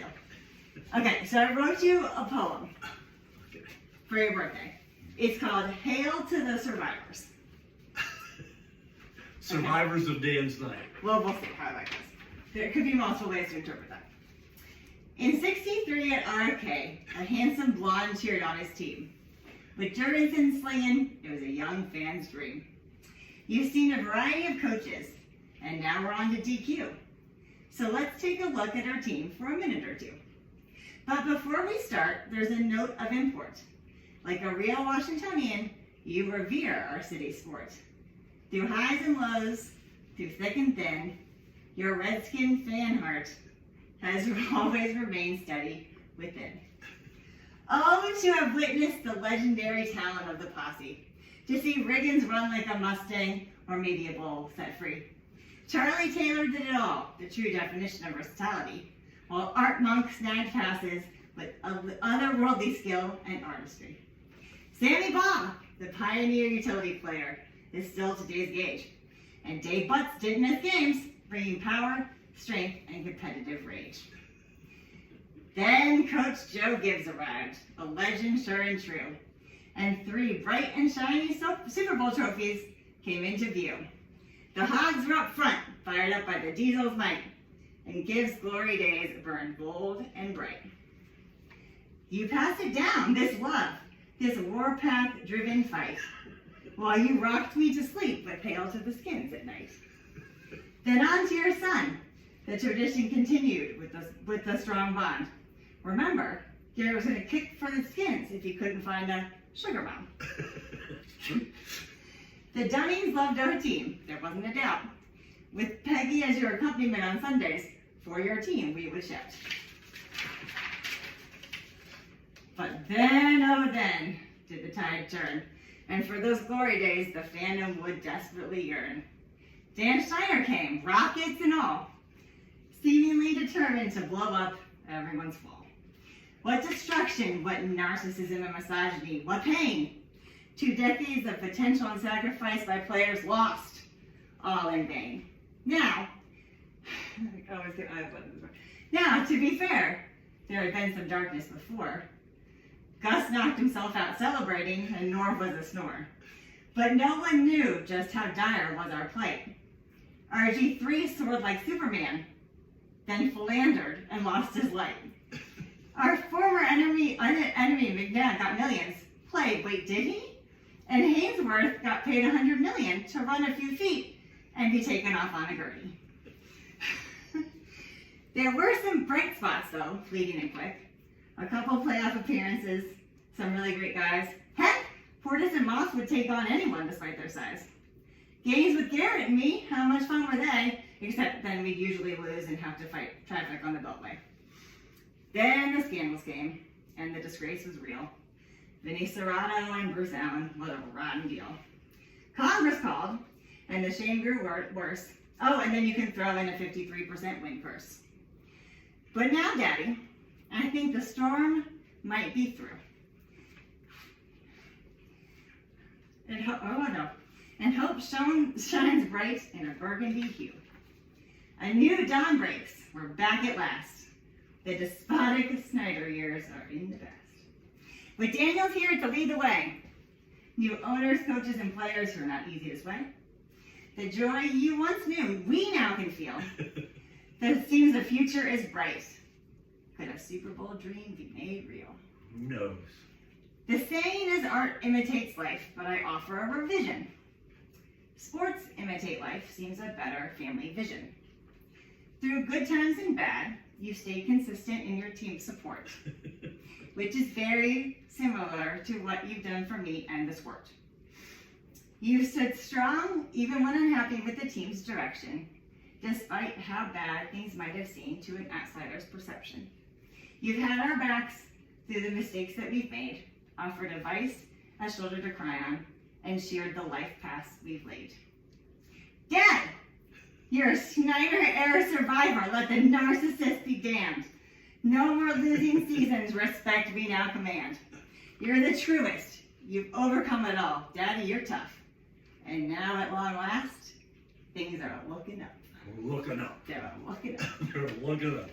want to. Okay, so I wrote you a poem for your birthday. It's called Hail to the Survivors. Survivors of Dan's night. Well, we'll see how that goes. There could be multiple ways to interpret that. In '63 at RFK, a handsome blonde cheered on his team. With Jurgensen slinging, it was a young fan's dream. You've seen a variety of coaches, and now we're on to DQ. So let's take a look at our team for a minute or two. But before we start, there's a note of import. Like a real Washingtonian, you revere our city sport. Through highs and lows, through thick and thin, your Redskin fan heart has always remained steady within. Oh, to have witnessed the legendary talent of the posse, to see Riggins run like a Mustang or maybe a bull set free. Charlie Taylor did it all, the true definition of versatility, while Art Monk snagged passes with otherworldly skill and artistry. Sammy Baugh, the pioneer utility player, is still today's gauge, and Dave Butts did miss games, bringing power, strength, and competitive rage. Then Coach Joe Gibbs arrived, a legend sure and true, and 3 bright and shiny Super Bowl trophies came into view. The Hogs were up front, fired up by the Diesel's might, and Gibbs' glory days burned bold and bright. You passed it down, this love, this warpath-driven fight, while you rocked me to sleep with Hail to the Skins at night. Then on to your son. The tradition continued with the strong bond. Remember, Gary was going to kick for the Skins if he couldn't find a sugar mom. The Dunnings loved our team, there wasn't a doubt. With Peggy as your accompaniment on Sundays, for your team we would shout. But then, oh then, did the tide turn, and for those glory days the fandom would desperately yearn. Dan Steiner came, rockets and all, seemingly determined to blow up everyone's fall. What destruction, what narcissism and misogyny, what pain! 2 decades of potential and sacrifice by players lost, all in vain. Now, to be fair, there had been some darkness before. Gus knocked himself out celebrating, and Norv was a snore. But no one knew just how dire was our plight. RG3 soared like Superman, then philandered and lost his light. Our former enemy McNabb got millions. Played, wait, did he? And Hainsworth got paid $100 million to run a few feet and be taken off on a gurney. There were some bright spots though, fleeting and quick. A couple playoff appearances, some really great guys. Heck, Portis and Moss would take on anyone despite their size. Games with Garrett and me, how much fun were they? Except then we'd usually lose and have to fight traffic on the Beltway. Then the scandals came, and the disgrace was real. Vinny Serrato and Bruce Allen, what a rotten deal. Congress called, and the shame grew worse. Oh, and then you can throw in a 53% win purse. But now, Daddy, I think the storm might be through. And hope shines bright in a burgundy hue. A new dawn breaks. We're back at last. The despotic Snyder years are in the past. With Daniels here to lead the way. New owners, coaches, and players who are not easy to sway. The joy you once knew, we now can feel. It seems the future is bright. Could a Super Bowl dream be made real? Who knows? The saying is art imitates life, but I offer a revision. Sports imitate life seems a better family vision. Through good times and bad, you stayed consistent in your team support, which is very similar to what you've done for me and the sport. You stood strong even when unhappy with the team's direction, despite how bad things might have seemed to an outsider's perception. You've had our backs through the mistakes that we've made, offered advice, a shoulder to cry on, and shared the life paths we've laid. Dad, you're a Schneider-era survivor. Let the narcissist be damned. No more losing seasons. Respect we now command. You're the truest. You've overcome it all. Daddy, you're tough. And now at long last, things are looking up. We're looking up. They're looking up. They're looking up.